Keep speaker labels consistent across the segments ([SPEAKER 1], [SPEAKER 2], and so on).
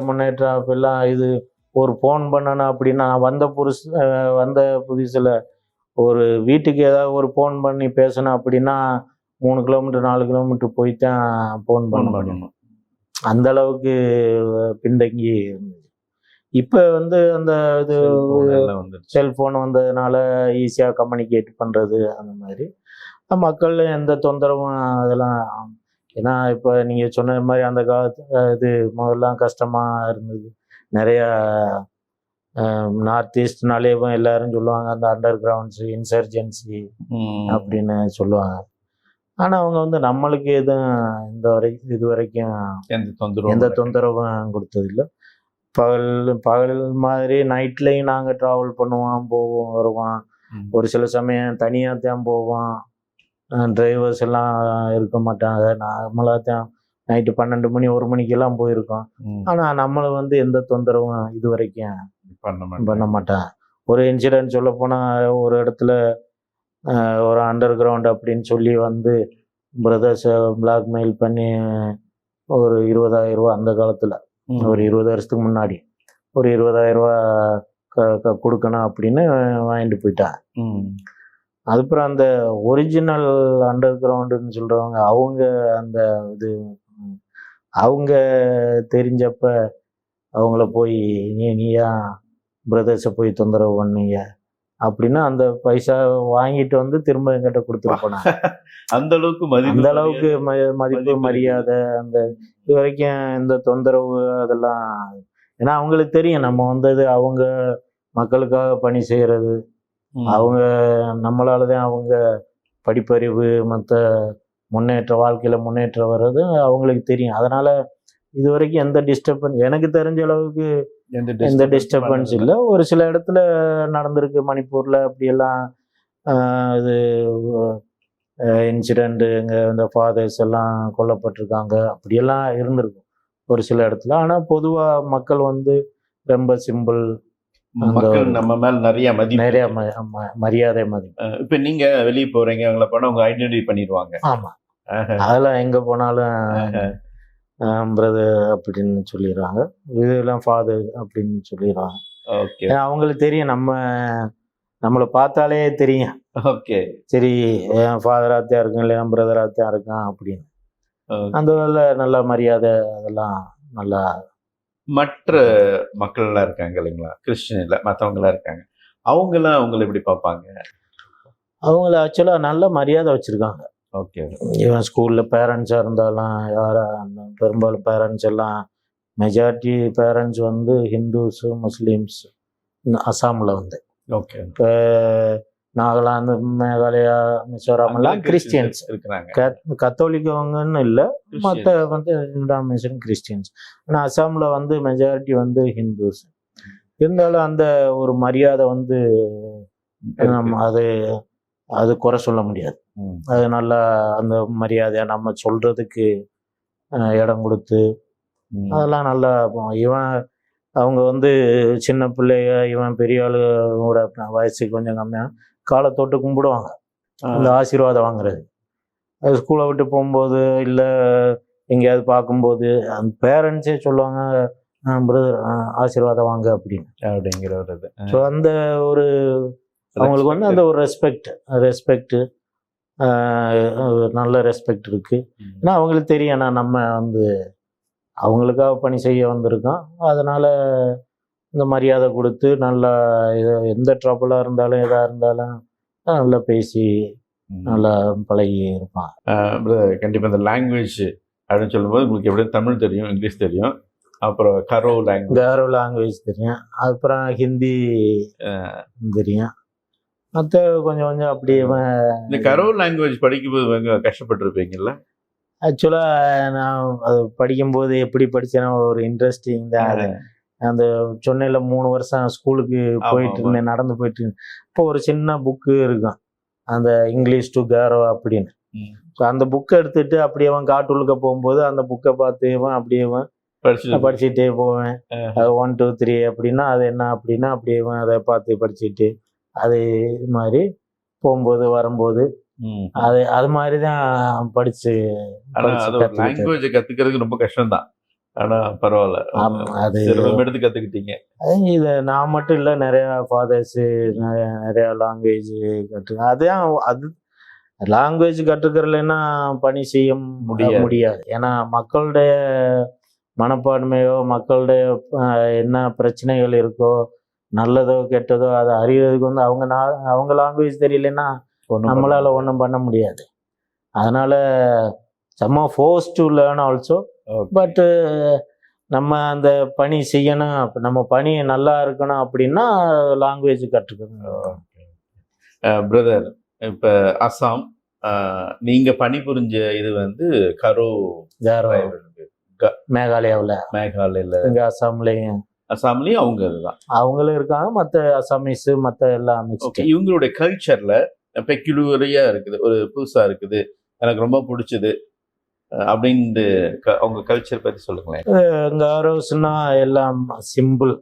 [SPEAKER 1] முன்னேற்றம் அப்பெல்லாம் இது ஒரு ஃபோன் பண்ணணும் அப்படின்னா வந்த புதுசில் ஒரு வீட்டுக்கு ஏதாவது ஒரு ஃபோன் பண்ணி பேசணும் அப்படின்னா 3 கிலோமீட்டர் 4 கிலோமீட்டர் போய் தான் ஃபோன் பண்ணணும். அந்த அளவுக்கு பின்தங்கி இருந்தது. இப்போ வந்து அந்த இது செல்ஃபோன் வந்ததுனால ஈஸியாக கம்யூனிகேட் பண்ணுறது அந்த மாதிரி மக்கள் எந்த தொந்தரவும் அதெல்லாம். ஏன்னா இப்போ நீங்கள் சொன்ன மாதிரி அந்த காலத்து இது முதல்லாம் கஷ்டமாக இருந்தது. நிறையா நார்த் ஈஸ்ட்னாலே எல்லாரும் சொல்லுவாங்க அந்த அண்டர் கிரவுண்ட்ஸு இன்சர்ஜென்சி அப்படின்னு சொல்லுவாங்க. ஆனால் அவங்க வந்து நம்மளுக்கு எதுவும் இது வரைக்கும் எந்த தொந்தரவும் கொடுத்ததில்லை. பகல் மாதிரி நைட்லேயும் நாங்கள் ட்ராவல் பண்ணுவோம், போவோம், வருவோம். ஒரு சில சமயம் தனியாக தான் போவோம். டிரைவர்ஸ் எல்லாம் இருக்க மாட்டாங்க. நம்மளாக தான் நைட்டு 12 மணி 1 மணிக்கெல்லாம் போயிருக்கோம். ஆனால் நம்மளை வந்து எந்த தொந்தரவும் இது வரைக்கும் பண்ண மாட்டாங்க. ஒரு இன்சிடென்ட் சொல்ல போனால் ஒரு இடத்துல ஒரு அண்டர் கிரவுண்ட் அப்படின்னு சொல்லி வந்து பிரதர்ஸை பிளாக்மெயில் பண்ணி ஒரு 20,000 ரூபா, அந்த காலத்தில் ஒரு 20 வருஷத்துக்கு முன்னாடி ஒரு 20,000 ரூபா கொடுக்கணும் அப்படின்னு வாங்கிட்டு போயிட்டாங்க. அதுக்கப்புறம் அந்த ஒரிஜினல் அண்டர் கிரவுண்டுன்னு சொல்கிறவங்க அவங்க தெரிஞ்சப்ப அவங்கள போய் நீயா பிரதர்ஸை போய் தொந்தரவு பண்ணீங்க அப்படின்னா அந்த பைசா வாங்கிட்டு வந்து திரும்ப எங்கிட்ட கொடுத்துட்டு போனாங்க.
[SPEAKER 2] அந்த அளவுக்கு
[SPEAKER 1] மதிப்பு மரியாதை அந்த இது வரைக்கும் இந்த தொந்தரவு அதெல்லாம். ஏன்னா அவங்களுக்கு தெரியும் நம்ம வந்தது அவங்க மக்களுக்காக பணி செய்கிறது. அவங்க நம்மளால தான் அவங்க படிப்பறிவு மற்ற வாழ்க்கையில் முன்னேற்றம் வர்றது அவங்களுக்கு தெரியும். அதனால இது வரைக்கும் எந்த டிஸ்டர்பன்ஸ் எனக்கு தெரிஞ்ச அளவுக்கு எந்த டிஸ்டர்பன்ஸ் இல்லை. ஒரு சில இடத்துல நடந்திருக்கு, மணிப்பூரில் அப்படியெல்லாம் இது இன்சிடெண்ட்டு இந்த ஃபாதர்ஸ் எல்லாம் கொல்லப்பட்டிருக்காங்க, அப்படியெல்லாம் இருந்திருக்கும் ஒரு சில இடத்துல. ஆனால் பொதுவாக மக்கள் வந்து ரொம்ப சிம்பிள்,
[SPEAKER 2] நம்ம மேல நிறைய
[SPEAKER 1] மரியாதை மதிப்பு.
[SPEAKER 2] இப்போ நீங்க வெளியே போறீங்க, அவங்கள போனால் அவங்க ஐடென்டிஃபை பண்ணிடுவாங்க.
[SPEAKER 1] ஆமாம், அதெல்லாம் எங்கே போனாலும் பிரதர் அப்படின்னு சொல்லிடுறாங்க, இதெல்லாம் ஃபாதர் அப்படின்னு சொல்லிடுறாங்க. அவங்களுக்கு தெரியும் நம்மளை பார்த்தாலே தெரியும்.
[SPEAKER 2] ஓகே,
[SPEAKER 1] சரி ஃபாதராகத்தான் இருக்கும் இல்லை பிரதராகத்தான் இருக்கான் அப்படின்னு. அந்த நல்ல மரியாதை அதெல்லாம் நல்லா.
[SPEAKER 2] மற்ற மக்கள்லாம் இருக்காங்க இல்லைங்களா, கிறிஸ்டின் இல்லை மற்றவங்களாம் இருக்காங்க, அவங்களாம் அவங்களை எப்படி பார்ப்பாங்க?
[SPEAKER 1] அவங்கள ஆக்சுவலாக நல்ல மரியாதை வச்சுருக்காங்க.
[SPEAKER 2] ஓகே,
[SPEAKER 1] இவன் ஸ்கூலில் பேரண்ட்ஸாக இருந்தாலும் பெரும்பாலும் பேரண்ட்ஸ் எல்லாம் மெஜாரிட்டி பேரண்ட்ஸ் வந்து ஹிந்துஸு முஸ்லீம்ஸ் அசாமில் வந்து.
[SPEAKER 2] ஓகே,
[SPEAKER 1] இப்போ நாகாலாந்து மேகாலயா மிசோரம் எல்லாம் கிறிஸ்டியன்ஸ் இருக்கிறாங்க. கத்தோலிக்கவங்கன்னு இல்லை, மற்ற வந்து டாமினேஷன் கிறிஸ்டியன்ஸ். ஆனால் அசாமில் வந்து மெஜாரிட்டி வந்து ஹிந்துஸ். இருந்தாலும் அந்த ஒரு மரியாதை வந்து நம்ம அது குறை சொல்ல முடியாது. அது நல்லா அந்த மரியாதையாக நம்ம சொல்கிறதுக்கு இடம் கொடுத்து அதெல்லாம் நல்லா. அவங்க வந்து சின்ன பிள்ளைங்க, இவன் பெரிய ஆளுவோட வயசுக்கு கொஞ்சம் கம்மியாக காலை தொட்டு கும்பிடுவாங்க, அந்த ஆசீர்வாதம் வாங்குறது. அது ஸ்கூலை விட்டு போகும்போது இல்லை எங்கேயாவது பார்க்கும்போது அந்த பேரண்ட்ஸே சொல்லுவாங்க, பிரதர் ஆசீர்வாதம் வாங்க அப்படிங்கிற ஒரு இது. ஸோ அந்த ஒரு அவங்களுக்கு வந்து அந்த ஒரு ரெஸ்பெக்டு நல்ல ரெஸ்பெக்ட் இருக்குது. ஏன்னா அவங்களுக்கு தெரியும் நம்ம வந்து அவங்களுக்காக பணி செய்ய வந்திருக்கோம். அதனால் இந்த மரியாதை கொடுத்து நல்லா எந்த ட்ரபுளாக இருந்தாலும் எதாக இருந்தாலும் நல்லா பேசி நல்லா பழகி இருப்பான்.
[SPEAKER 2] கண்டிப்பாக இந்த லாங்குவேஜ் அப்படின்னு சொல்லும்போது உங்களுக்கு எப்படி தமிழ் தெரியும், இங்கிலீஷ் தெரியும், அப்புறம் கரோ
[SPEAKER 1] லாங்குவேஜ் தெரியும், அப்புறம் ஹிந்தி தெரியும், மற்ற கொஞ்சம் கொஞ்சம் அப்படியே.
[SPEAKER 2] இந்த கரோ லாங்குவேஜ் படிக்கும்போது கஷ்டப்பட்டுருப்பீங்கல்ல?
[SPEAKER 1] ஆக்சுவலாக நான் அது படிக்கும்போது எப்படி படித்தேன்னா ஒரு இன்ட்ரெஸ்டிங் தான். அந்த சென்னையில் 3 வருஷம் ஸ்கூலுக்கு போயிட்டு இருந்தேன், நடந்து போயிட்டு இருந்தேன். இப்போ ஒரு சின்ன புக்கு இருக்கும், அந்த இங்கிலீஷ் டு கேரோ அப்படின்னு. ஸோ அந்த புக்கை எடுத்துட்டு அப்படியே காட்டுள்ளுக்க போகும்போது அந்த புக்கை பார்த்து அப்படியே படிச்சுட்டே போவேன். அது 1 2 3 அப்படின்னா அது என்ன அப்படின்னா அப்படியே அதை பார்த்து படிச்சுட்டு அது மாதிரி போகும்போது வரும்போது அது மாதிரி தான் படிச்சு
[SPEAKER 2] லாங்குவேஜ் கத்துக்கிறதுக்கு ரொம்ப கஷ்டம் தான். ஆனா பரவாயில்ல,
[SPEAKER 1] ஆமா, அது
[SPEAKER 2] சிரமம் எடுத்து கத்துக்கிட்டீங்க.
[SPEAKER 1] இது நான் மட்டும் இல்லை, நிறையா ஃபாதர்ஸு நிறையா லாங்குவேஜ் அதான் அது லாங்குவேஜ் கற்றுக்கிறலைன்னா பணி செய்ய முடியாது. ஏன்னா மக்களுடைய மனப்பான்மையோ மக்களுடைய என்ன பிரச்சனைகள் இருக்கோ, நல்லதோ கெட்டதோ அதை அறியறதுக்கு வந்து அவங்க லாங்குவேஜ் தெரியலன்னா நம்மளால ஒன்றும் பண்ண முடியாது. அதனால சம்மா ஃபோர்ஸ் டு லேர்ன் ஆல்சோ. பட்டு நம்ம அந்த பணி செய்யணும், நம்ம பணி நல்லா இருக்கணும் அப்படின்னா லாங்குவேஜ் கற்றுக்கணும்.
[SPEAKER 2] பிரதர், இப்போ அசாம் நீங்க பணிபுரிஞ்ச இது வந்து கரோ
[SPEAKER 1] மேகாலயாவில், இங்கே அசாம்லேயும்
[SPEAKER 2] அவங்க இதுதான்,
[SPEAKER 1] அவங்களும் இருக்காங்க, மற்ற அசாமீஸு மற்ற எல்லாம்.
[SPEAKER 2] இவங்களுடைய கல்ச்சர்ல பெக்யூலரியா இருக்குது, ஒரு புதுசா இருக்குது, எனக்கு ரொம்ப பிடிச்சது அப்படின்ட்டு அவங்க கல்ச்சர் பற்றி சொல்லுங்களேன்.
[SPEAKER 1] காரோஸ்னா எல்லாம் சிம்பிள்.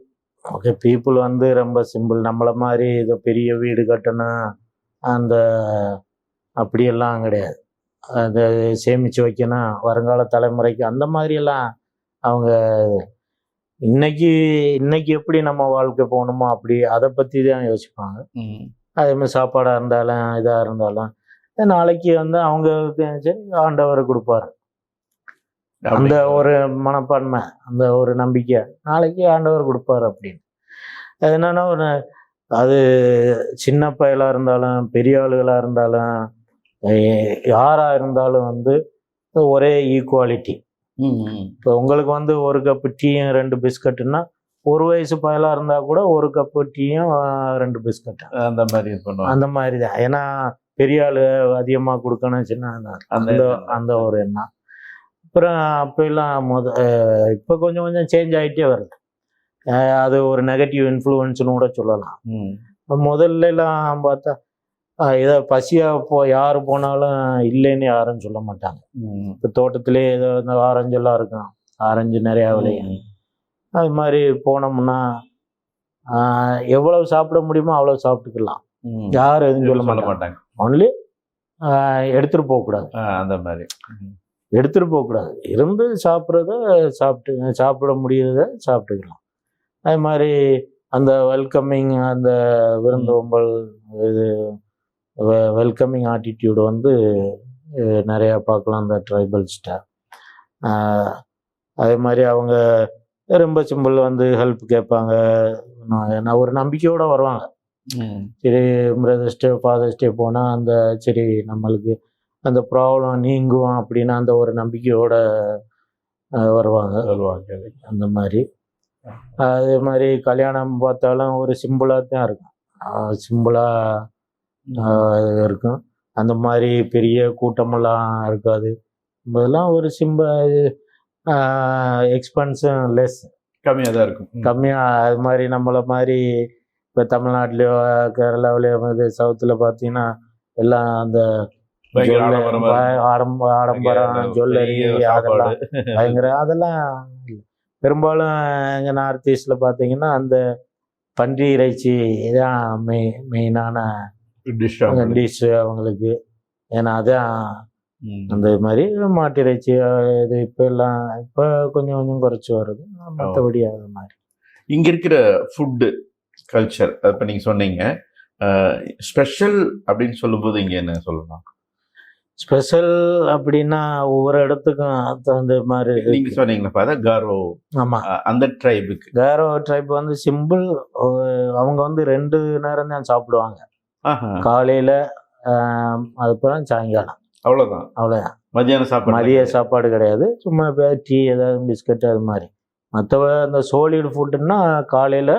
[SPEAKER 1] ஓகே, பீப்புள் வந்து ரொம்ப சிம்பிள். நம்மளை மாதிரி இது பெரிய வீடு கட்டணும் அந்த அப்படியெல்லாம் கிடையாது. அதை சேமித்து வைக்கணும் வருங்கால தலைமுறைக்கு, அந்த மாதிரியெல்லாம் அவங்க இன்னைக்கு எப்படி நம்ம வாழ்க்கை போகணுமோ அப்படி அதை பற்றி தான் யோசிப்பாங்க. அதேமாதிரி சாப்பாடாக இருந்தாலும் இதாக இருந்தாலும் நாளைக்கு வந்து அவங்களுக்கு சரி ஆண்டவர் கொடுப்பாரு, அந்த ஒரு மனப்பான்மை, அந்த ஒரு நம்பிக்கை, நாளைக்கு ஆண்டவர் கொடுப்பாரு அப்படின்னு. அது என்னன்னா அது சின்ன பயலாக இருந்தாலும் பெரிய ஆளுகளாக இருந்தாலும் யாராக இருந்தாலும் வந்து ஒரே ஈக்குவாலிட்டி. இப்போ உங்களுக்கு வந்து ஒரு கப்பு டீயும் 2 பிஸ்கட்டுன்னா, ஒரு வயசு பயலாக இருந்தால் கூட ஒரு கப்பு டீயும் 2 பிஸ்கட்
[SPEAKER 2] அந்த மாதிரி பண்ணுவாங்க.
[SPEAKER 1] அந்த மாதிரி தான். ஏன்னா பெரிய ஆள் அதிகமாக கொடுக்கணும், சின்ன அந்த ஒரு எண்ணம். அப்புறம் அப்பெல்லாம் இப்போ கொஞ்சம் சேஞ்ச் ஆகிட்டே வருது. அது ஒரு நெகட்டிவ் இன்ஃப்ளூயன்ஸ்னு கூட சொல்லலாம். முதல்லலாம் பார்த்தா ஏதோ பசியாக யார் போனாலும் இல்லைன்னு யாரும் சொல்ல மாட்டாங்க. இப்போ தோட்டத்திலே ஏதோ இந்த ஆரஞ்செல்லாம் இருக்கும், ஆரஞ்சு நிறையா விளையும். அது மாதிரி போனோம்னா எவ்வளவு சாப்பிட முடியுமோ அவ்வளோ சாப்பிட்டுக்கலாம், யாரும் எதுவும் சொல்ல மாட்டாங்க. ஒன்லி எடுத்துகிட்டு போகக்கூடாது,
[SPEAKER 2] அந்த மாதிரி
[SPEAKER 1] எடுத்துகிட்டு போகக்கூடாது, இருந்து சாப்பிட முடியறத சாப்பிட்டுக்கலாம். அது மாதிரி அந்த வெல்கமிங், அந்த விருந்தோம்பல், இது வெல்கமிங் ஆட்டிடியூடு வந்து நிறையா பார்க்கலாம் அந்த ட்ரைபல்ஸ்ட்ட. அதே மாதிரி அவங்க ரொம்ப சிம்பிள் வந்து ஹெல்ப் கேட்பாங்க, நான் ஒரு நம்பிக்கையோடு வருவாங்க. சரி பிரதர்ஸ்டே ஃபாதர்ஸ்டே போனால் அந்த சரி நம்மளுக்கு அந்த ப்ராப்ளம் நீங்கும் அப்படின்னு அந்த ஒரு நம்பிக்கையோட வருவாங்க. அந்த மாதிரி அதே மாதிரி கல்யாணம் பார்த்தாலும் ஒரு சிம்பிளாக தான் இருக்கும், சிம்பிளாக இருக்கும். அந்த மாதிரி பெரிய கூட்டமெல்லாம் இருக்காது. இதெல்லாம் ஒரு எக்ஸ்பென்ஸும் லெஸ்,
[SPEAKER 2] கம்மியாக தான் இருக்கும்,
[SPEAKER 1] கம்மியாக. அது மாதிரி நம்மளை மாதிரி இப்போ தமிழ்நாட்டிலையோ கேரளாவிலையோ இது சவுத்தில் பார்த்தீங்கன்னா எல்லாம் அந்த ஆடம்பரம் ஜுவல்லரி அதெல்லாம் பயங்கர, அதெல்லாம் பெரும்பாலும் எங்கள் நார்த் ஈஸ்டில் பார்த்தீங்கன்னா அந்த பன்றி இறைச்சி தான் மெயினான டிஷ்ஷு அவங்களுக்கு. ஏன்னா அதான் அந்த மாதிரி மாட்டு இறைச்சி இது இப்போ கொஞ்சம் குறைச்சி வருது, மற்றபடி அது மாதிரி.
[SPEAKER 2] இங்கே இருக்கிற ஃபுட்டு கல்ச்சர் இப்போ நீங்கள் சொன்னீங்க, ஸ்பெஷல் அப்படின்னு சொல்லும்போது இங்கே என்ன சொல்லலாம்?
[SPEAKER 1] ஸ்பெஷல் அப்படின்னா ஒவ்வொரு இடத்துக்கும் தகுந்த மாதிரி.
[SPEAKER 2] நீங்க சொன்னீங்களா காரோ? ஆமா, அந்த ட்ரைபுக்கு
[SPEAKER 1] காரோ ட்ரைப் வந்து சிம்பிள். அவங்க வந்து 2 நேரம் தான் சாப்பிடுவாங்க, காலையில அதுக்கப்புறம் சாயங்காலம், அவ்வளோதான். மதிய சாப்பாடு கிடையாது, சும்மா டீ ஏதாவது பிஸ்கட் அது மாதிரி. மற்ற அந்த சோலிட் ஃபுட்டுன்னா காலையில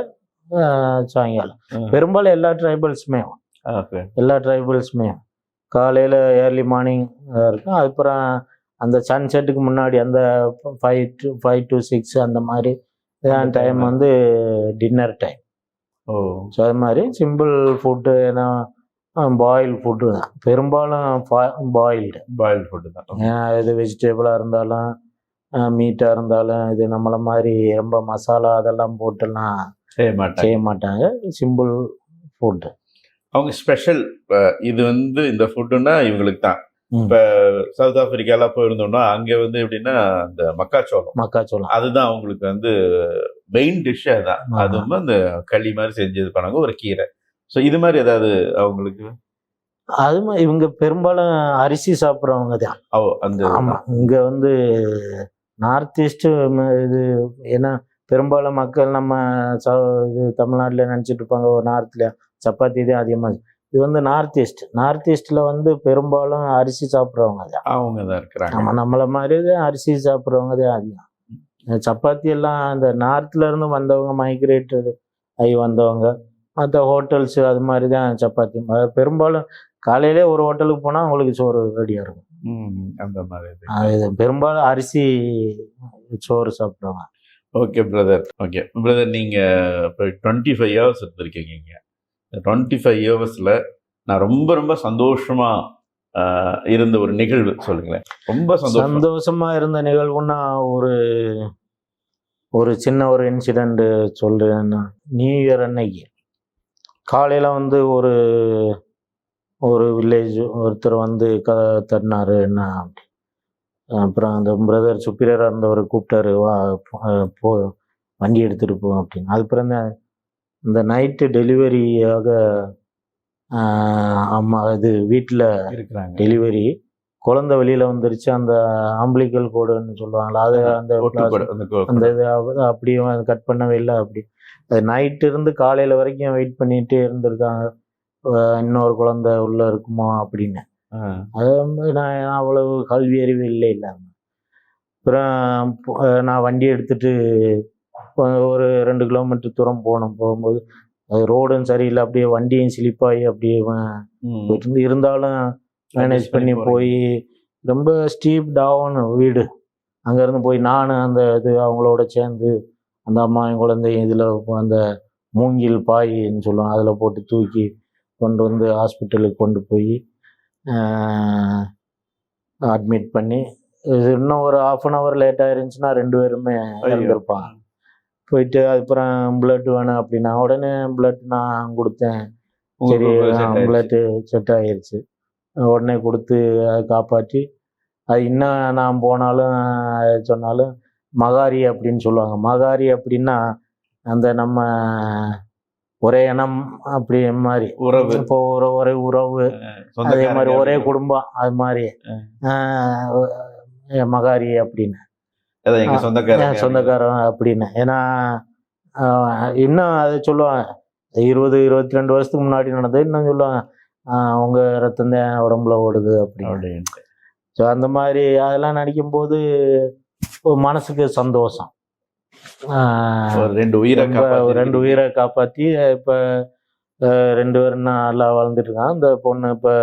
[SPEAKER 1] சாயங்காலம். பெரும்பாலும் எல்லா ட்ரைபல்ஸுமே காலையில் ஏர்லி மார்னிங் இருக்கும். அதுக்கப்புறம் அந்த சன்செட்டுக்கு முன்னாடி அந்த 5 to 6 அந்த மாதிரி டைம் வந்து டின்னர் டைம். ஸோ அது மாதிரி சிம்பிள் ஃபுட்டு. ஏன்னா பாயில் ஃபுட்டு தான் பெரும்பாலும், பாயில்டு
[SPEAKER 2] ஃபுட்டு தான்.
[SPEAKER 1] இது வெஜிடபிளாக இருந்தாலும் மீட்டாக இருந்தாலும் இது நம்மளை மாதிரி ரொம்ப மசாலா அதெல்லாம் போட்டுலாம் செய்ய மாட்டாங்க. சிம்பிள் ஃபுட்டு
[SPEAKER 2] அவங்க ஸ்பெஷல். இது வந்து இந்த ஃபுட்டுன்னா இவங்களுக்கு தான் இப்ப சவுத் ஆப்பிரிக்காலாம் போயிருந்தோம்னா அங்க வந்து எப்படின்னா அந்த
[SPEAKER 1] மக்காச்சோளம்
[SPEAKER 2] அதுதான் அவங்களுக்கு வந்து மெயின் டிஷ். அதான் அது வந்து அந்த களி மாதிரி செஞ்சது பண்ணாங்க, ஒரு கீரை. ஸோ இது மாதிரி ஏதாவது அவங்களுக்கு
[SPEAKER 1] அது இவங்க பெரும்பாலும் அரிசி சாப்பிட்றவங்க தான்.
[SPEAKER 2] அந்த
[SPEAKER 1] ஆமாம், இங்கே வந்து நார்த் ஈஸ்ட்டு இது ஏன்னா பெரும்பாலும் மக்கள் நம்ம இது தமிழ்நாட்டில் நினச்சிட்டு இருப்பாங்க ஒரு நார்த்தில் சப்பாத்தி தான் அதிகமாக. இது வந்து நார்த் ஈஸ்டில் வந்து பெரும்பாலும் அரிசி சாப்பிட்றவங்க தான்.
[SPEAKER 2] அவங்க தான் இருக்கிறாங்க.
[SPEAKER 1] ஆமாம், நம்மளை மாதிரி தான் அரிசி சாப்பிட்றவங்க தான் அதிகம். சப்பாத்தி எல்லாம் அந்த நார்த்தில் இருந்து வந்தவங்க, மைக்ரேட்டட் ஆகி வந்தவங்க, மற்ற ஹோட்டல்ஸு அது மாதிரி தான் சப்பாத்தி. பெரும்பாலும் காலையிலே ஒரு ஹோட்டலுக்கு போனால் அவங்களுக்கு சோறு ரெடியாக இருக்கும்.
[SPEAKER 2] அந்த மாதிரி
[SPEAKER 1] இது பெரும்பாலும் அரிசி சோறு சாப்பிடுவாங்க.
[SPEAKER 2] ஓகே பிரதர், நீங்கள் இப்போ 25 இயர்ஸ் இருந்திருக்கீங்க. 25 இயர்ஸில் நான் ரொம்ப ரொம்ப சந்தோஷமாக இருந்த ஒரு நிகழ்வு சொல்லுங்களேன். ரொம்ப
[SPEAKER 1] சந்தோஷமாக இருந்த நிகழ்வுன்னா ஒரு சின்ன ஒரு இன்சிடெண்ட் சொல்கிறேன்னா, நியூ இயர் அன்னைக்கு காலையில் வந்து ஒரு வில்லேஜ் ஒருத்தர் வந்து தட்டினாரு என்ன அப்படி. அப்புறம் அந்த பிரதர் சுப்பீரியராக இருந்தவர் கூப்பிட்டாரு, வா போ வண்டி எடுத்துகிட்டு போ அப்படின்னு. அதுக்கப்புறம் இந்த நைட்டு டெலிவரியாக அம்மா இது வீட்டில்
[SPEAKER 2] இருக்கிறாங்க,
[SPEAKER 1] டெலிவரி குழந்தை வெளியில் வந்துருச்சு. அந்த ஆம்பிளிக்கல் கோடுன்னு சொல்லுவாங்களா, அது அந்த இது அப்படியே கட் பண்ணவே இல்லை. அப்படி அது நைட்டு இருந்து காலையில் வரைக்கும் வெயிட் பண்ணிகிட்டே இருந்திருக்காங்க, இன்னொரு குழந்தை உள்ளே இருக்குமா அப்படின்னு. அது நான் அவ்வளவு கல்வி அறிவு இல்லை. அப்புறம் நான் வண்டி எடுத்துகிட்டு ஒரு 2 கிலோமீட்டர் தூரம் போகும்போது அது ரோடும் சரியில்லை, அப்படியே வண்டியும் ஸ்லிப்பாகி அப்படியே இருந்தாலும் மேனேஜ் பண்ணி போய் ரொம்ப ஸ்டீப் டவுன் வீடு. அங்கேருந்து போய் நான் அந்த இது அவங்களோட சேர்ந்து அந்த அம்மாவும் குழந்தையும் இதில் அந்த மூங்கில் பாயின்னு சொல்லுவாங்க, அதில் போட்டு தூக்கி கொண்டு வந்து ஹாஸ்பிட்டலுக்கு கொண்டு போய் அட்மிட் பண்ணி, இது இன்னும் ஒரு 1/2 hour லேட்டாக இருந்துச்சுன்னா 2 பேருமே இறந்துருப்பாங்க. போயிட்டு அதுக்கப்புறம் பிளட் வேணும் அப்படின்னா உடனே பிளட் நான் கொடுத்தேன். சரி, பிளட்டு செட் ஆகிருச்சு. உடனே கொடுத்து அதை காப்பாற்றி, அது இன்னும் நான் போனாலும் சொன்னாலும் மகாரி அப்படின்னு சொல்லுவாங்க. மகாரி அப்படின்னா அந்த நம்ம ஒரே இனம் அப்படி மாதிரி
[SPEAKER 2] உறவு,
[SPEAKER 1] இப்போ ஒரே உறவு, அதே மாதிரி ஒரே குடும்பம், அது மாதிரி மகாரி அப்படின்னு சொந்தக்காரன் அப்படின்னு. ஏன்னா இன்னும் அதை சொல்லுவாங்க, 20-22 வருஷத்துக்கு முன்னாடி நடந்தது இன்னும் சொல்லுவாங்க, அவங்க ரத்தம் தான் உடம்புல ஓடுது அப்படின்னு. ஸோ அந்த மாதிரி அதெல்லாம் நடிக்கும்போது மனசுக்கு சந்தோஷம்.
[SPEAKER 2] 2
[SPEAKER 1] உயிரை காப்பாற்றி இப்போ 2 பேரும் நல்லா வாழ்ந்துட்டு இருக்காங்க. இந்த பொண்ணு இப்போ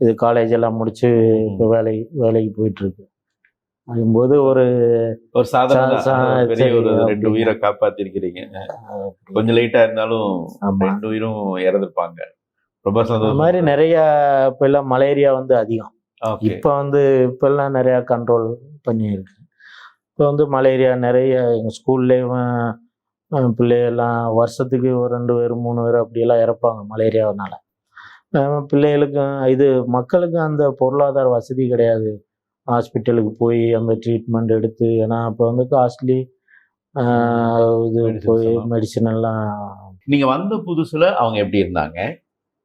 [SPEAKER 1] இது காலேஜ் எல்லாம் முடிச்சு இப்போ வேலைக்கு போயிட்டு இருக்கு. அப்படிங்கும்போது ஒரு
[SPEAKER 2] சாதாரண 2 உயிரை காப்பாத்திருக்கிறீங்க. கொஞ்சம் லேட்டா இருந்தாலும் 2 உயிரும் இறந்துருப்பாங்க. ரொம்ப சந்தோஷம்.
[SPEAKER 1] அந்த மாதிரி நிறைய இப்போ எல்லாம் மலேரியா வந்து அதிகம். இப்பெல்லாம் நிறையா கண்ட்ரோல் பண்ணியிருக்கு. இப்போ வந்து மலேரியா நிறைய எங்கள் ஸ்கூல்லேயும் பிள்ளைகள்லாம் வருஷத்துக்கு ஒரு 2 பேர் 3 பேர் அப்படியெல்லாம் இறப்பாங்க மலேரியாவினால. பிள்ளைகளுக்கும் இது மக்களுக்கும் அந்த பொருளாதார வசதி கிடையாது, ஹாஸ்பிட்டலுக்கு போய் அந்த ட்ரீட்மெண்ட் எடுத்து. ஏன்னா அப்போ வந்து காஸ்ட்லி இது போய் மெடிசன் எல்லாம்.
[SPEAKER 2] நீங்கள் வந்த புதுசில் அவங்க எப்படி இருந்தாங்க,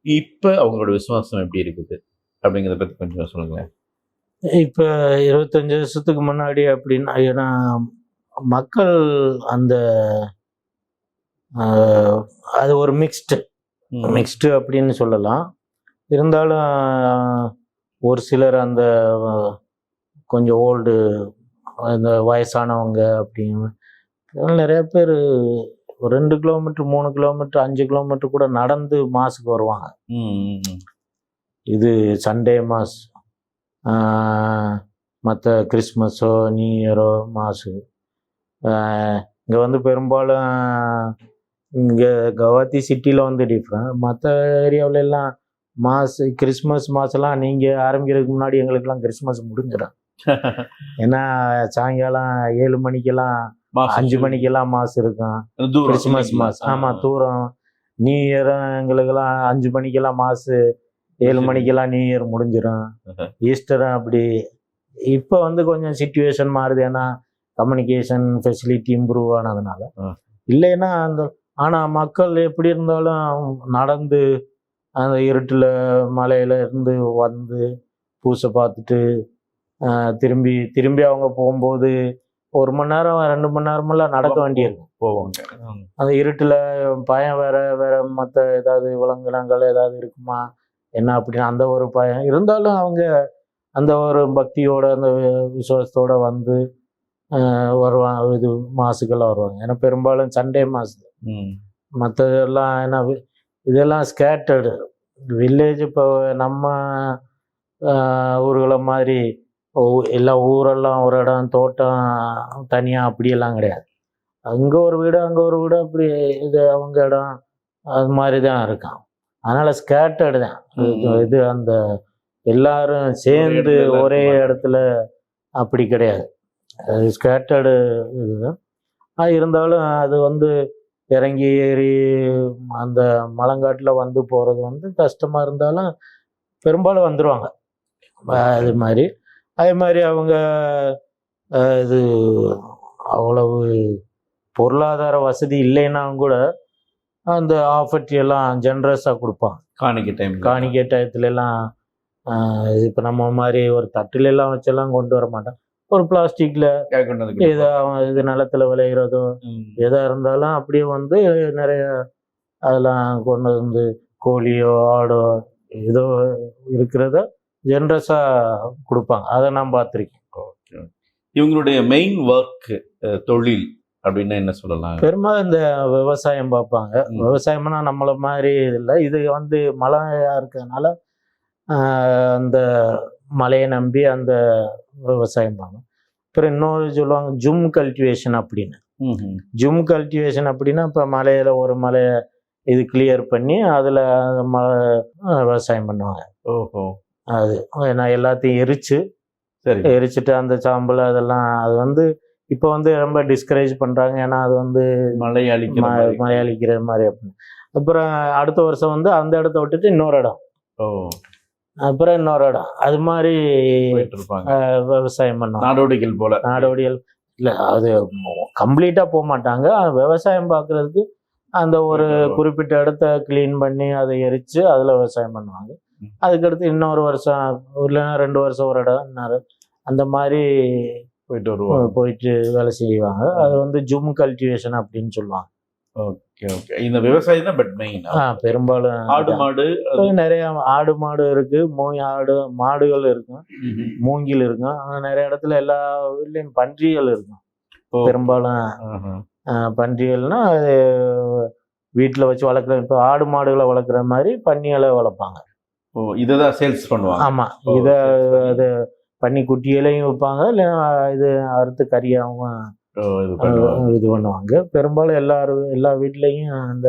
[SPEAKER 2] இப்போ அவங்களோட விசுவாசம் எப்படி இருக்குது அப்படிங்கிறத பற்றி கொஞ்சம் சொல்லுங்களேன்.
[SPEAKER 1] இப்போ 25 வருஷத்துக்கு முன்னாடி அப்படின்னா, ஏன்னா மக்கள் அந்த அது ஒரு மிக்ஸ்டு அப்படின்னு சொல்லலாம். இருந்தாலும் ஒரு சிலர் அந்த கொஞ்சம் ஓல்டு அந்த வயசானவங்க அப்படின்னு நிறைய பேர் 2 கிலோமீட்டர் 3 கிலோமீட்டர் 5 கிலோமீட்டர் கூட நடந்து மாஸுக்கு வருவாங்க. இது சண்டே மாஸ், மற்ற கிறிஸ்மஸோ நியூ இயரோ மாஸு. இங்கே வந்து பெரும்பாலும் இங்கே கவாத்தி சிட்டியில் வந்து டிஃப்ரெண்ட். மற்ற ஏரியாவில எல்லாம் கிறிஸ்மஸ் மாசெல்லாம் நீங்கள் ஆரம்பிக்கிறதுக்கு முன்னாடி எங்களுக்கெல்லாம் கிறிஸ்மஸ் முடிஞ்சிடும். ஏன்னா சாயங்காலம் 7 மணிக்கெல்லாம் 5 மணிக்கெல்லாம் மாஸ் இருக்கும் கிறிஸ்மஸ் மாஸ். ஆமாம், தூரம். நியூ இயரும் எங்களுக்கெல்லாம் 5 மணிக்கெல்லாம் மாசு 7 மணிக்கெல்லாம் நியூ இயர் முடிஞ்சிடும், ஈஸ்டரும் அப்படி. இப்போ வந்து கொஞ்சம் சுச்சுவேஷன் மாறுது, ஏன்னா கம்யூனிகேஷன் ஃபெசிலிட்டி இம்ப்ரூவ் ஆனதுனால. இல்லைன்னா ஆனால் மக்கள் எப்படி இருந்தாலும் நடந்து அந்த இருட்டில் மலையில இருந்து வந்து பூசை பார்த்துட்டு திரும்பி திரும்பி அவங்க போகும்போது 1 மணி நேரம் 2 மணி நேரமெல்லாம் நடக்க வேண்டியிருக்கும்
[SPEAKER 2] போவாங்க.
[SPEAKER 1] அந்த இருட்டில். பயம் வேற மற்ற ஏதாவது விலங்கினங்கள் ஏதாவது இருக்குமா என்ன அப்படின்னு அந்த ஒரு பயம் இருந்தாலும் அவங்க அந்த ஒரு பக்தியோட அந்த விசுவாசத்தோட வந்து வருவாங்க. இது மாசுக்கெல்லாம் வருவாங்க, ஏன்னா பெரும்பாலும் சண்டே மாசு. மற்றதெல்லாம் ஏன்னா இதெல்லாம் ஸ்கேட்டர்டு வில்லேஜ். இப்போ நம்ம ஊர்களை மாதிரி எல்லா ஊரெல்லாம் ஒரு இடம் தோட்டம் தனியாக அப்படியெல்லாம் கிடையாது. அங்கே ஒரு வீடு அங்கே ஒரு வீடு அப்படி, இது அவங்க இடம் அது மாதிரி தான் இருக்கான். அதனால் ஸ்கேட்டர்டு தான் இது. அந்த எல்லாரும் சேர்ந்து ஒரே இடத்துல அப்படி கிடையாது, அது ஸ்கேட்டர்டு இதுதான். இருந்தாலும் அது வந்து இறங்கி ஏறி அந்த மலங்காட்டில் வந்து போகிறது வந்து கஷ்டமாக இருந்தாலும் பெரும்பாலும் வந்துடுவாங்க. அது மாதிரி அதே மாதிரி அவங்க இது அவ்வளவு பொருளாதார வசதி இல்லைன்னாலும் கூட அந்த ஆஃபர்ட்டி எல்லாம் ஜென்ரஸாக கொடுப்பாங்க. காணிக்கை டயத்துலலாம் இப்போ நம்ம மாதிரி ஒரு தட்டுலெல்லாம் வச்செல்லாம் கொண்டு வர மாட்டான். ஒரு பிளாஸ்டிக்கில் எதோ இது நிலத்தில் விளையிறதோ எதாக இருந்தாலும் அப்படியே வந்து நிறைய அதெல்லாம் கொண்டு வந்து கோழியோ ஆடோ ஏதோ இருக்கிறத ஜென்ரஸாக கொடுப்பாங்க. அதை நான் பார்த்துருக்கேன்.
[SPEAKER 2] இவங்களுடைய மெயின் ஒர்க் தொழில் அப்படின்னா என்ன சொல்லலாம்?
[SPEAKER 1] பெரும்பாலும் இந்த விவசாயம் பார்ப்பாங்க. விவசாயம்னா நம்மளை மாதிரி இல்லை, இது வந்து மழையாக இருக்கிறதுனால அந்த மழையை நம்பி அந்த விவசாயம் பார்ப்பாங்க. அப்புறம் இன்னொரு சொல்லுவாங்க ஜும் கல்டிவேஷன் அப்படின்னு. ஜும் கல்டிவேஷன் அப்படின்னா இப்போ மலையில் ஒரு மலையை இது கிளியர் பண்ணி அதில் விவசாயம் பண்ணுவாங்க. அது நான் எல்லாத்தையும் எரிச்சுட்டு அந்த சாம்பல் அதெல்லாம் அது வந்து இப்போ வந்து ரொம்ப டிஸ்கரேஜ் பண்ணுறாங்க, ஏன்னா அது வந்து மழை அழிக்கிற மாதிரி அப்படின்னு. அப்புறம் அடுத்த வருஷம் வந்து அந்த இடத்த விட்டுட்டு இன்னொரு இடம், அப்புறம் இன்னொரு இடம், அது மாதிரி விவசாயம் பண்ணுவாங்க. நாடோடிகள் இல்லை, அது கம்ப்ளீட்டாக போக மாட்டாங்க. விவசாயம் பார்க்குறதுக்கு அந்த ஒரு குறிப்பிட்ட இடத்த கிளீன் பண்ணி அதை எரித்து அதில் விவசாயம் பண்ணுவாங்க. அதுக்கடுத்து இன்னொரு வருஷம் இல்லைன்னா 2 வருஷம் ஒரு இடம் அந்த மாதிரி போயிட்டு வேலை செய்வாங்க. அது வந்து ஜும் கல்டிவேஷன் அப்படின்னு சொல்லுவாங்க.
[SPEAKER 2] இந்த விவசாயம் தான் பட் மெயின்.
[SPEAKER 1] பெரும்பாலும்
[SPEAKER 2] ஆடு மாடு
[SPEAKER 1] நிறைய ஆடு மாடு இருக்கு, மாடுகள் இருக்கும், மூங்கில் இருக்கும். நிறைய இடத்துல எல்லா வீட்லயும் பன்றிகள் இருக்கும். பெரும்பாலும் பன்றிகள்னா அது வீட்டில் வச்சு வளர்க்குற, இப்போ ஆடு மாடுகளை வளர்க்குற மாதிரி பன்னிகளை வளர்ப்பாங்க.
[SPEAKER 2] இதுதான் சேல்ஸ் பண்ணுவாங்க.
[SPEAKER 1] ஆமாம், இதை அது பன்னி குட்டிகளையும் வைப்பாங்க, இல்லைன்னா இது அறுத்து கறியாகவும் இது பண்ணுவாங்க. பெரும்பாலும் எல்லா வீட்லேயும் அந்த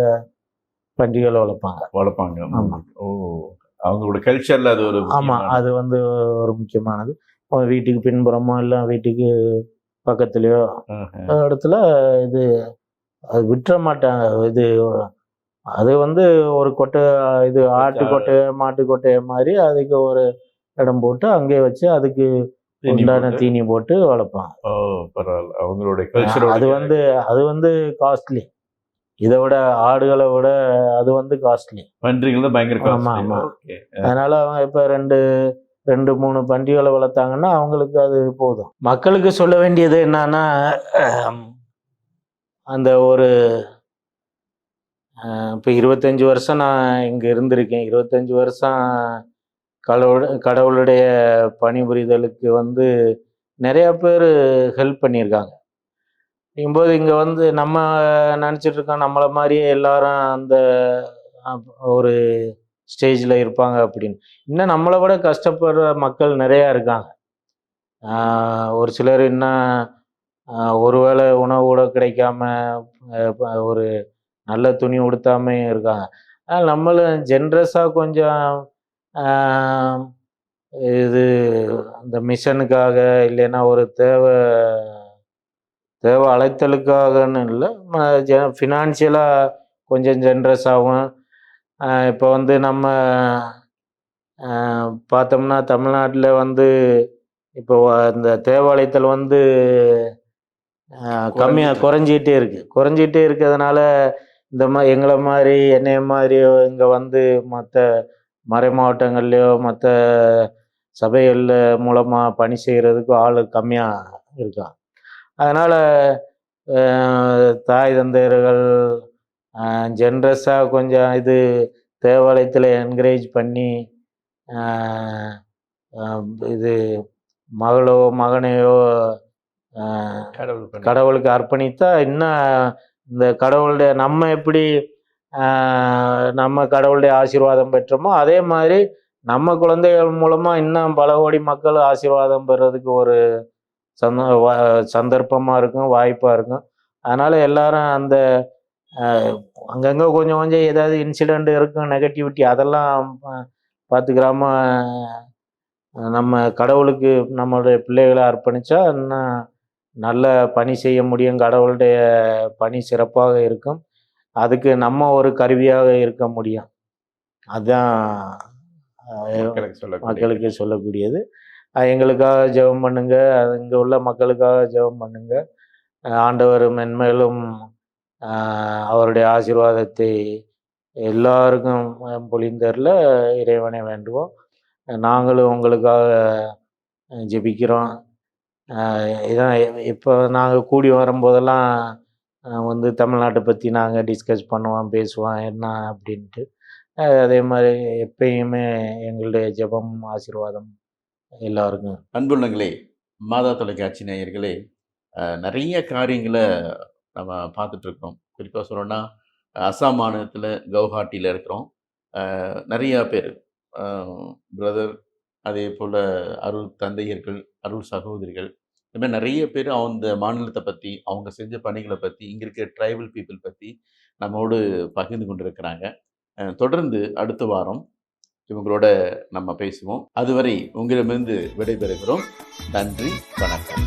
[SPEAKER 1] பன்றிகளை வளர்ப்பாங்க. ஆமாம்,
[SPEAKER 2] அவங்களோட கல்ச்சரில் அது ஒரு.
[SPEAKER 1] ஆமாம், அது வந்து ஒரு முக்கியமானது. வீட்டுக்கு பின்புறமோ இல்லை வீட்டுக்கு பக்கத்துலேயோ இடத்துல இது அது விட்டுற மாட்டாங்க. இது அது வந்து ஒரு கொட்டை, இது ஆட்டு கொட்டை மாட்டு கொட்டையை மாதிரி அதுக்கு ஒரு இடம் போட்டு அங்கே வச்சு அதுக்கு உண்டான தீனி போட்டு வளர்ப்பாங்க.
[SPEAKER 2] பரவாயில்ல, அவங்களுடைய கல்ச்சர்.
[SPEAKER 1] அது வந்து காஸ்ட்லி, இதை விட ஆடுகளை விட அது வந்து காஸ்ட்லி.
[SPEAKER 2] பன்றிகள் தான் பயங்கர.
[SPEAKER 1] ஆமாம். அதனால அவங்க இப்போ 2-3 பன்றிகளை வளர்த்தாங்கன்னா அவங்களுக்கு அது போதும். மக்களுக்கு சொல்ல வேண்டியது என்னன்னா, அந்த ஒரு இப்போ 25 வருஷம் நான் இங்கே இருந்திருக்கேன். 25 வருஷம் கடவுளுடைய பணிபுரிதலுக்கு வந்து நிறையா பேர் ஹெல்ப் பண்ணியிருக்காங்க. அப்படிங்கும்போது இங்கே வந்து நம்ம நினச்சிட்டு இருக்கோம் நம்மளை மாதிரியே எல்லாரும் அந்த ஒரு ஸ்டேஜில் இருப்பாங்க அப்படின்னு. இன்னும் நம்மளை விட கஷ்டப்படுற மக்கள் நிறையா இருக்காங்க. ஒரு சிலர் இன்னும் ஒருவேளை உணவு கூட கிடைக்காம ஒரு நல்ல துணி உடுத்தாமே இருக்காங்க. அதனால் நம்மளும் ஜென்ரஸாக கொஞ்சம் இது அந்த மிஷனுக்காக இல்லைன்னா ஒரு தேவை அழைத்தலுக்காகன்னு இல்லை, ஃபினான்ஷியலாக கொஞ்சம் ஜென்ரஸாகவும். இப்போ வந்து நம்ம பார்த்தோம்னா தமிழ்நாட்டில் வந்து இப்போ இந்த தேவாலயத்தில் வந்து கம்மியாக குறைஞ்சிட்டே இருக்கிறதுனால எங்களை மாதிரி என்னைய மாதிரி இங்கே வந்து மற்ற மறை மாவட்டங்கள்லையோ மற்ற சபைகளில் மூலமாக பணி செய்கிறதுக்கு ஆள் கம்மியாக இருக்கான். அதனால் தாய் தந்தையர்கள் ஜென்ரஸாக கொஞ்சம் இது தேவாலயத்தில் என்கரேஜ் பண்ணி இது மகளோ மகனையோ கடவுளுக்கு அர்ப்பணித்தா இன்னும் இந்த கடவுளுடைய நம்ம எப்படி நம்ம கடவுளுடைய ஆசீர்வாதம் பெற்றோமோ அதே மாதிரி நம்ம குழந்தைகள் மூலமாக இன்னும் பல கோடி மக்கள் ஆசீர்வாதம் பெறதுக்கு ஒரு சந்தர்ப்பமாக இருக்கும், வாய்ப்பாக இருக்கும். அதனால் எல்லாரும் அந்த அங்கங்கே கொஞ்சம் கொஞ்சம் ஏதாவது இன்சிடெண்ட் இருக்கும், நெகட்டிவிட்டி, அதெல்லாம் பார்த்துக்கிறாம நம்ம கடவுளுக்கு நம்மளுடைய பிள்ளைகளை அர்ப்பணித்தா இன்னும் நல்ல பணி செய்ய முடியும். கடவுளுடைய பணி சிறப்பாக இருக்கும். அதுக்கு நம்ம ஒரு கருவியாக இருக்க முடியும். அதுதான் மக்களுக்கு சொல்லக்கூடியது. எங்களுக்காக ஜெபம் பண்ணுங்க, இங்கே உள்ள மக்களுக்காக ஜெபம் பண்ணுங்க. ஆண்டவர் மென்மேலும் அவருடைய ஆசீர்வாதத்தை எல்லாருக்கும் பொழிந்தரில் இறைவனை வேண்டுவோம். நாங்களும் உங்களுக்காக ஜெபிக்கிறோம். இதான் இப்போ நாங்கள் கூடி வரும்போதெல்லாம் வந்து தமிழ்நாட்டை பற்றி நாங்கள் டிஸ்கஸ் பண்ணுவோம், பேசுவோம் என்ன அப்படின்ட்டு. அதே மாதிரி எப்பயுமே எங்களுடைய ஜெபம் ஆசீர்வாதம் எல்லாருக்கும்.
[SPEAKER 2] அன்புள்ளங்களே, மாதா தொலைக்காட்சி நேயர்களே, நிறைய காரியங்களை நம்ம பார்த்துட்ருக்கோம். குறிப்பாக சொல்லணும்னா அசாம் மாநிலத்தில் கவுஹாட்டியில் இருக்கிறோம். நிறையா பேர் பிரதர், அதே போல் அருள் தந்தையர்கள், அருள் சகோதரிகள், இந்த மாதிரி நிறைய பேர் அந்த மாநிலத்தை பற்றி, அவங்க செஞ்ச பணிகளை பற்றி, இங்கே இருக்கிற ட்ரைபல் பீப்புள் பற்றி நம்மோடு பகிர்ந்து கொண்டு இருக்கிறாங்க. தொடர்ந்து அடுத்த வாரம் இவங்களோட நம்ம பேசுவோம். அதுவரை உங்களிடமிருந்து விடைபெறுகிறோம். நன்றி, வணக்கம்.